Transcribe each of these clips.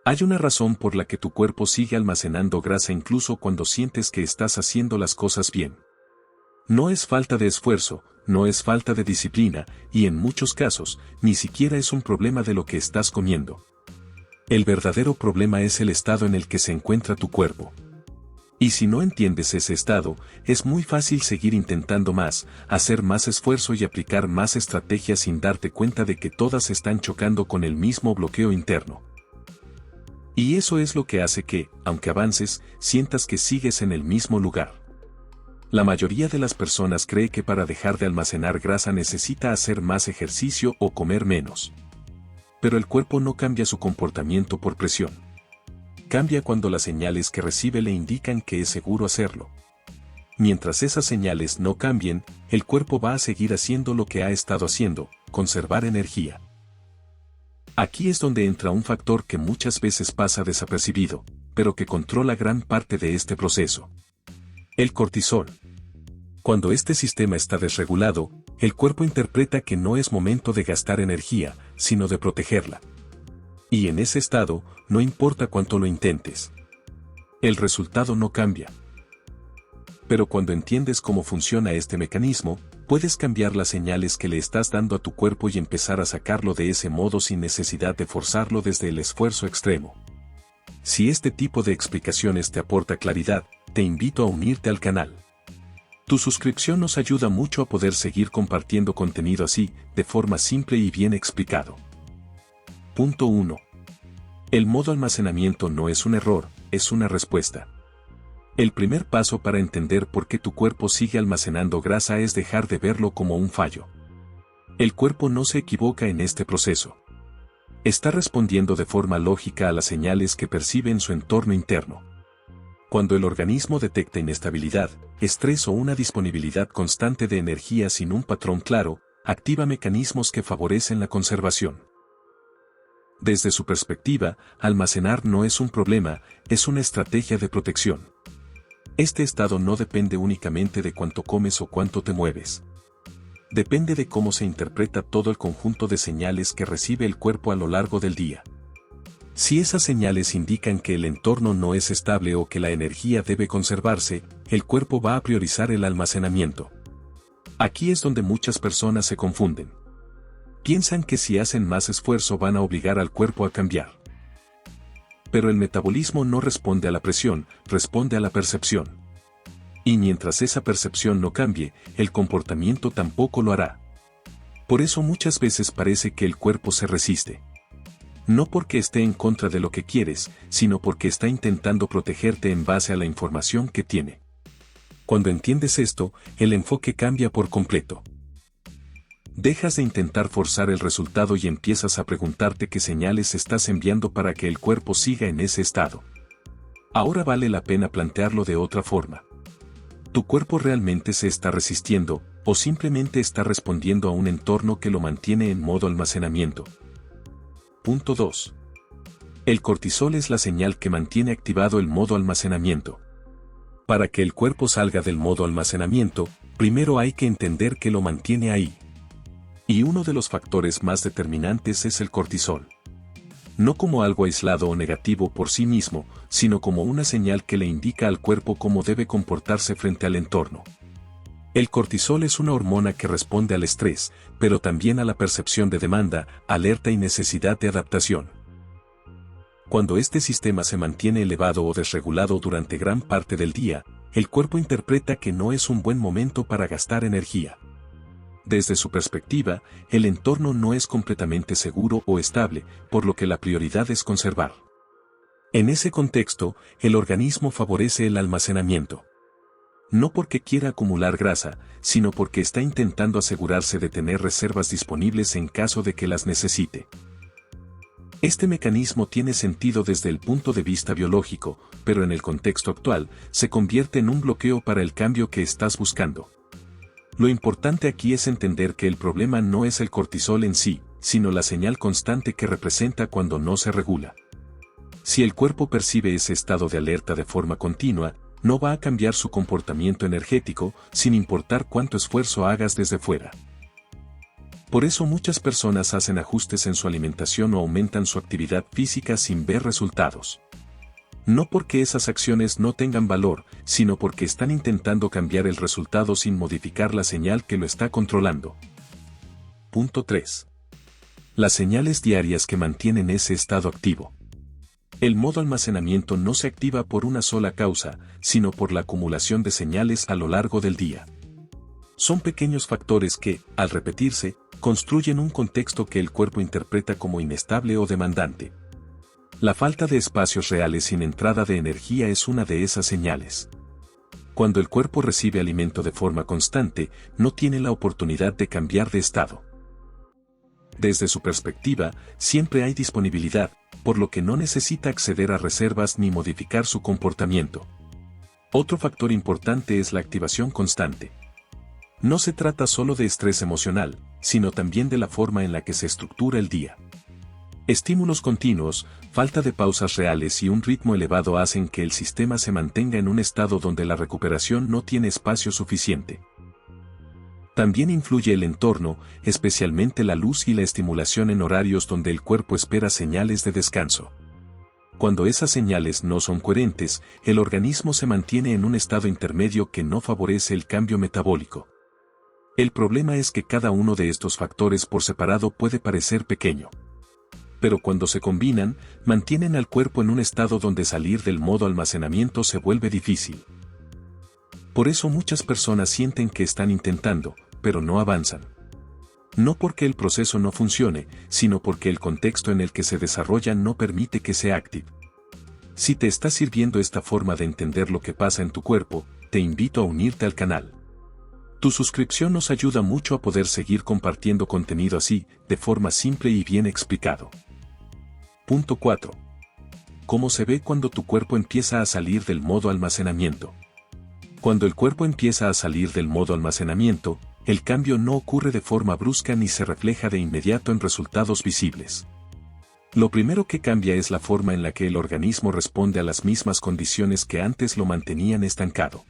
Hay una razón por la que tu cuerpo sigue almacenando grasa incluso cuando sientes que estás haciendo las cosas bien. No es falta de esfuerzo, no es falta de disciplina, y en muchos casos, ni siquiera es un problema de lo que estás comiendo. El verdadero problema es el estado en el que se encuentra tu cuerpo. Y si no entiendes ese estado, es muy fácil seguir intentando más, hacer más esfuerzo y aplicar más estrategias sin darte cuenta de que todas están chocando con el mismo bloqueo interno. Y eso es lo que hace que, aunque avances, sientas que sigues en el mismo lugar. La mayoría de las personas cree que para dejar de almacenar grasa necesita hacer más ejercicio o comer menos. Pero el cuerpo no cambia su comportamiento por presión. Cambia cuando las señales que recibe le indican que es seguro hacerlo. Mientras esas señales no cambien, el cuerpo va a seguir haciendo lo que ha estado haciendo, conservar energía. Aquí es donde entra un factor que muchas veces pasa desapercibido, pero que controla gran parte de este proceso. El cortisol. Cuando este sistema está desregulado, el cuerpo interpreta que no es momento de gastar energía, sino de protegerla. Y en ese estado, no importa cuánto lo intentes. El resultado no cambia. Pero cuando entiendes cómo funciona este mecanismo, puedes cambiar las señales que le estás dando a tu cuerpo y empezar a sacarlo de ese modo sin necesidad de forzarlo desde el esfuerzo extremo. Si este tipo de explicaciones te aporta claridad, te invito a unirte al canal. Tu suscripción nos ayuda mucho a poder seguir compartiendo contenido así, de forma simple y bien explicado. Punto 1. El modo almacenamiento no es un error, es una respuesta. El primer paso para entender por qué tu cuerpo sigue almacenando grasa es dejar de verlo como un fallo. El cuerpo no se equivoca en este proceso. Está respondiendo de forma lógica a las señales que percibe en su entorno interno. Cuando el organismo detecta inestabilidad, estrés o una disponibilidad constante de energía sin un patrón claro, activa mecanismos que favorecen la conservación. Desde su perspectiva, almacenar no es un problema, es una estrategia de protección. Este estado no depende únicamente de cuánto comes o cuánto te mueves. Depende de cómo se interpreta todo el conjunto de señales que recibe el cuerpo a lo largo del día. Si esas señales indican que el entorno no es estable o que la energía debe conservarse, el cuerpo va a priorizar el almacenamiento. Aquí es donde muchas personas se confunden. Piensan que si hacen más esfuerzo van a obligar al cuerpo a cambiar. Pero el metabolismo no responde a la presión, responde a la percepción. Y mientras esa percepción no cambie, el comportamiento tampoco lo hará. Por eso muchas veces parece que el cuerpo se resiste. No porque esté en contra de lo que quieres, sino porque está intentando protegerte en base a la información que tiene. Cuando entiendes esto, el enfoque cambia por completo. Dejas de intentar forzar el resultado y empiezas a preguntarte qué señales estás enviando para que el cuerpo siga en ese estado. Ahora vale la pena plantearlo de otra forma. ¿Tu cuerpo realmente se está resistiendo, o simplemente está respondiendo a un entorno que lo mantiene en modo almacenamiento? Punto 2. El cortisol es la señal que mantiene activado el modo almacenamiento. Para que el cuerpo salga del modo almacenamiento, primero hay que entender que lo mantiene ahí. Y uno de los factores más determinantes es el cortisol. No como algo aislado o negativo por sí mismo, sino como una señal que le indica al cuerpo cómo debe comportarse frente al entorno. El cortisol es una hormona que responde al estrés, pero también a la percepción de demanda, alerta y necesidad de adaptación. Cuando este sistema se mantiene elevado o desregulado durante gran parte del día, el cuerpo interpreta que no es un buen momento para gastar energía. Desde su perspectiva, el entorno no es completamente seguro o estable, por lo que la prioridad es conservar. En ese contexto, el organismo favorece el almacenamiento. No porque quiera acumular grasa, sino porque está intentando asegurarse de tener reservas disponibles en caso de que las necesite. Este mecanismo tiene sentido desde el punto de vista biológico, pero en el contexto actual, se convierte en un bloqueo para el cambio que estás buscando. Lo importante aquí es entender que el problema no es el cortisol en sí, sino la señal constante que representa cuando no se regula. Si el cuerpo percibe ese estado de alerta de forma continua, no va a cambiar su comportamiento energético, sin importar cuánto esfuerzo hagas desde fuera. Por eso muchas personas hacen ajustes en su alimentación o aumentan su actividad física sin ver resultados. No porque esas acciones no tengan valor, sino porque están intentando cambiar el resultado sin modificar la señal que lo está controlando. Punto 3. Las señales diarias que mantienen ese estado activo. El modo almacenamiento no se activa por una sola causa, sino por la acumulación de señales a lo largo del día. Son pequeños factores que, al repetirse, construyen un contexto que el cuerpo interpreta como inestable o demandante. La falta de espacios reales sin entrada de energía es una de esas señales. Cuando el cuerpo recibe alimento de forma constante, no tiene la oportunidad de cambiar de estado. Desde su perspectiva, siempre hay disponibilidad, por lo que no necesita acceder a reservas ni modificar su comportamiento. Otro factor importante es la activación constante. No se trata solo de estrés emocional, sino también de la forma en la que se estructura el día. Estímulos continuos, falta de pausas reales y un ritmo elevado hacen que el sistema se mantenga en un estado donde la recuperación no tiene espacio suficiente. También influye el entorno, especialmente la luz y la estimulación en horarios donde el cuerpo espera señales de descanso. Cuando esas señales no son coherentes, el organismo se mantiene en un estado intermedio que no favorece el cambio metabólico. El problema es que cada uno de estos factores por separado puede parecer pequeño. Pero cuando se combinan, mantienen al cuerpo en un estado donde salir del modo almacenamiento se vuelve difícil. Por eso muchas personas sienten que están intentando, pero no avanzan. No porque el proceso no funcione, sino porque el contexto en el que se desarrolla no permite que se active. Si te está sirviendo esta forma de entender lo que pasa en tu cuerpo, te invito a unirte al canal. Tu suscripción nos ayuda mucho a poder seguir compartiendo contenido así, de forma simple y bien explicado. Punto 4. ¿Cómo se ve cuando tu cuerpo empieza a salir del modo almacenamiento? Cuando el cuerpo empieza a salir del modo almacenamiento, el cambio no ocurre de forma brusca ni se refleja de inmediato en resultados visibles. Lo primero que cambia es la forma en la que el organismo responde a las mismas condiciones que antes lo mantenían estancado.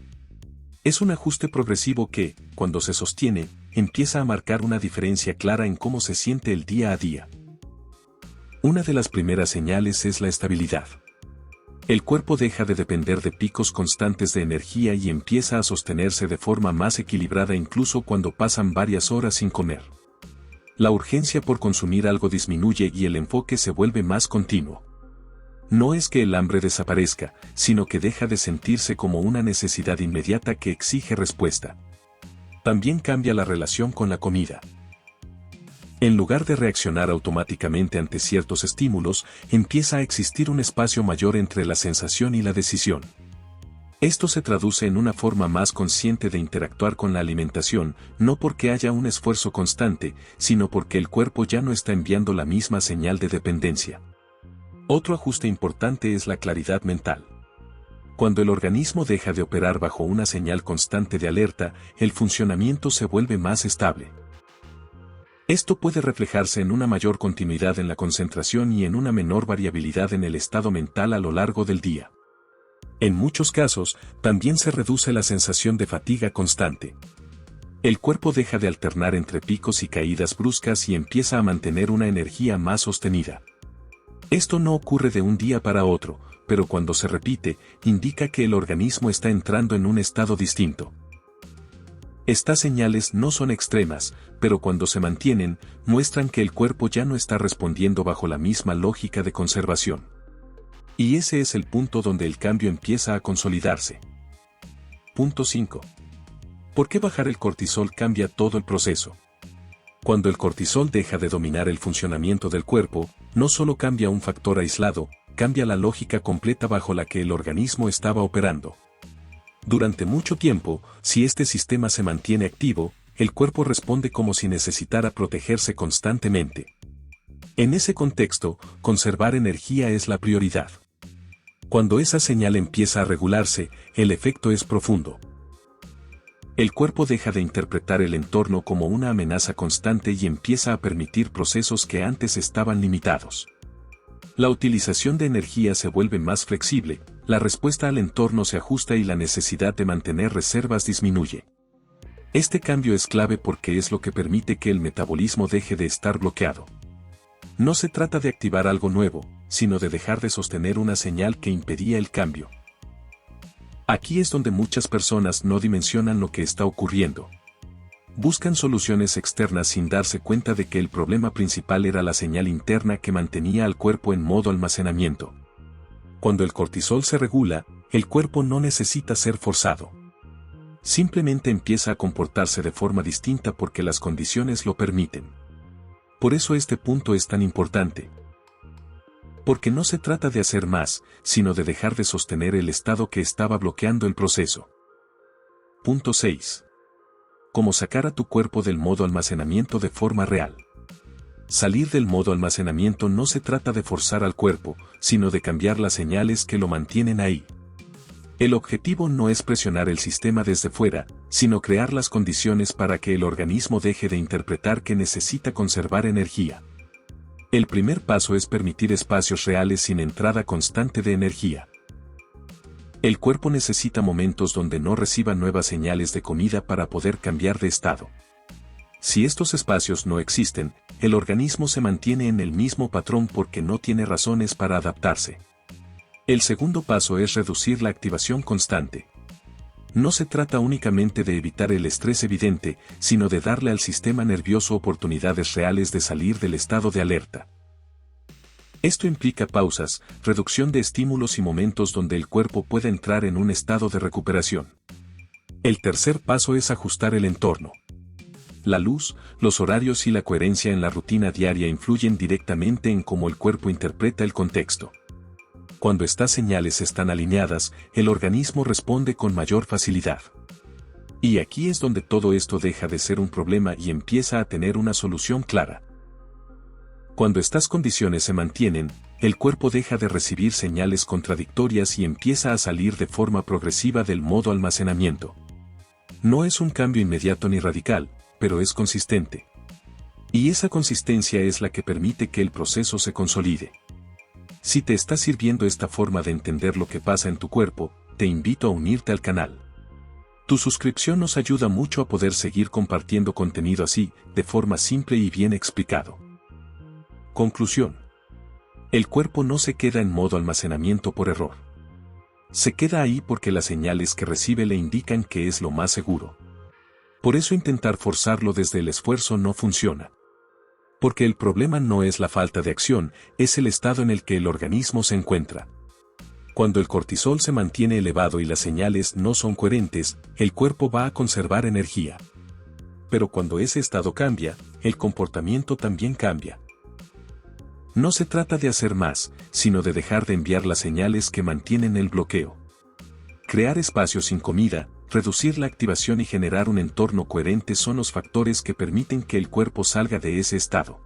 Es un ajuste progresivo que, cuando se sostiene, empieza a marcar una diferencia clara en cómo se siente el día a día. Una de las primeras señales es la estabilidad. El cuerpo deja de depender de picos constantes de energía y empieza a sostenerse de forma más equilibrada incluso cuando pasan varias horas sin comer. La urgencia por consumir algo disminuye y el enfoque se vuelve más continuo. No es que el hambre desaparezca, sino que deja de sentirse como una necesidad inmediata que exige respuesta. También cambia la relación con la comida. En lugar de reaccionar automáticamente ante ciertos estímulos, empieza a existir un espacio mayor entre la sensación y la decisión. Esto se traduce en una forma más consciente de interactuar con la alimentación, no porque haya un esfuerzo constante, sino porque el cuerpo ya no está enviando la misma señal de dependencia. Otro ajuste importante es la claridad mental. Cuando el organismo deja de operar bajo una señal constante de alerta, el funcionamiento se vuelve más estable. Esto puede reflejarse en una mayor continuidad en la concentración y en una menor variabilidad en el estado mental a lo largo del día. En muchos casos, también se reduce la sensación de fatiga constante. El cuerpo deja de alternar entre picos y caídas bruscas y empieza a mantener una energía más sostenida. Esto no ocurre de un día para otro, pero cuando se repite, indica que el organismo está entrando en un estado distinto. Estas señales no son extremas, pero cuando se mantienen, muestran que el cuerpo ya no está respondiendo bajo la misma lógica de conservación. Y ese es el punto donde el cambio empieza a consolidarse. Punto 5. ¿Por qué bajar el cortisol cambia todo el proceso? Cuando el cortisol deja de dominar el funcionamiento del cuerpo, no solo cambia un factor aislado, cambia la lógica completa bajo la que el organismo estaba operando. Durante mucho tiempo, si este sistema se mantiene activo, el cuerpo responde como si necesitara protegerse constantemente. En ese contexto, conservar energía es la prioridad. Cuando esa señal empieza a regularse, el efecto es profundo. El cuerpo deja de interpretar el entorno como una amenaza constante y empieza a permitir procesos que antes estaban limitados. La utilización de energía se vuelve más flexible, la respuesta al entorno se ajusta y la necesidad de mantener reservas disminuye. Este cambio es clave porque es lo que permite que el metabolismo deje de estar bloqueado. No se trata de activar algo nuevo, sino de dejar de sostener una señal que impedía el cambio. Aquí es donde muchas personas no dimensionan lo que está ocurriendo. Buscan soluciones externas sin darse cuenta de que el problema principal era la señal interna que mantenía al cuerpo en modo almacenamiento. Cuando el cortisol se regula, el cuerpo no necesita ser forzado. Simplemente empieza a comportarse de forma distinta porque las condiciones lo permiten. Por eso este punto es tan importante. Porque no se trata de hacer más, sino de dejar de sostener el estado que estaba bloqueando el proceso. Punto 6. Cómo sacar a tu cuerpo del modo almacenamiento de forma real. Salir del modo almacenamiento no se trata de forzar al cuerpo, sino de cambiar las señales que lo mantienen ahí. El objetivo no es presionar el sistema desde fuera, sino crear las condiciones para que el organismo deje de interpretar que necesita conservar energía. El primer paso es permitir espacios reales sin entrada constante de energía. El cuerpo necesita momentos donde no reciba nuevas señales de comida para poder cambiar de estado. Si estos espacios no existen, el organismo se mantiene en el mismo patrón porque no tiene razones para adaptarse. El segundo paso es reducir la activación constante. No se trata únicamente de evitar el estrés evidente, sino de darle al sistema nervioso oportunidades reales de salir del estado de alerta. Esto implica pausas, reducción de estímulos y momentos donde el cuerpo pueda entrar en un estado de recuperación. El tercer paso es ajustar el entorno. La luz, los horarios y la coherencia en la rutina diaria influyen directamente en cómo el cuerpo interpreta el contexto. Cuando estas señales están alineadas, el organismo responde con mayor facilidad. Y aquí es donde todo esto deja de ser un problema y empieza a tener una solución clara. Cuando estas condiciones se mantienen, el cuerpo deja de recibir señales contradictorias y empieza a salir de forma progresiva del modo almacenamiento. No es un cambio inmediato ni radical, pero es consistente. Y esa consistencia es la que permite que el proceso se consolide. Si te está sirviendo esta forma de entender lo que pasa en tu cuerpo, te invito a unirte al canal. Tu suscripción nos ayuda mucho a poder seguir compartiendo contenido así, de forma simple y bien explicado. Conclusión. El cuerpo no se queda en modo almacenamiento por error. Se queda ahí porque las señales que recibe le indican que es lo más seguro. Por eso intentar forzarlo desde el esfuerzo no funciona. Porque el problema no es la falta de acción, es el estado en el que el organismo se encuentra. Cuando el cortisol se mantiene elevado y las señales no son coherentes, el cuerpo va a conservar energía. Pero cuando ese estado cambia, el comportamiento también cambia. No se trata de hacer más, sino de dejar de enviar las señales que mantienen el bloqueo. Crear espacios sin comida, reducir la activación y generar un entorno coherente son los factores que permiten que el cuerpo salga de ese estado.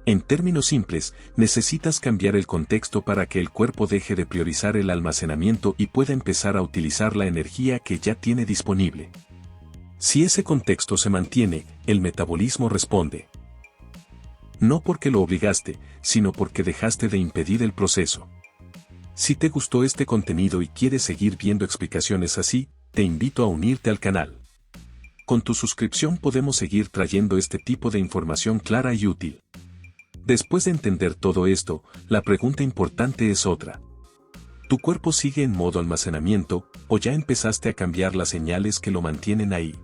En términos simples, necesitas cambiar el contexto para que el cuerpo deje de priorizar el almacenamiento y pueda empezar a utilizar la energía que ya tiene disponible. Si ese contexto se mantiene, el metabolismo responde. No porque lo obligaste, sino porque dejaste de impedir el proceso. Si te gustó este contenido y quieres seguir viendo explicaciones así, te invito a unirte al canal. Con tu suscripción podemos seguir trayendo este tipo de información clara y útil. Después de entender todo esto, la pregunta importante es otra. ¿Tu cuerpo sigue en modo almacenamiento, o ya empezaste a cambiar las señales que lo mantienen ahí?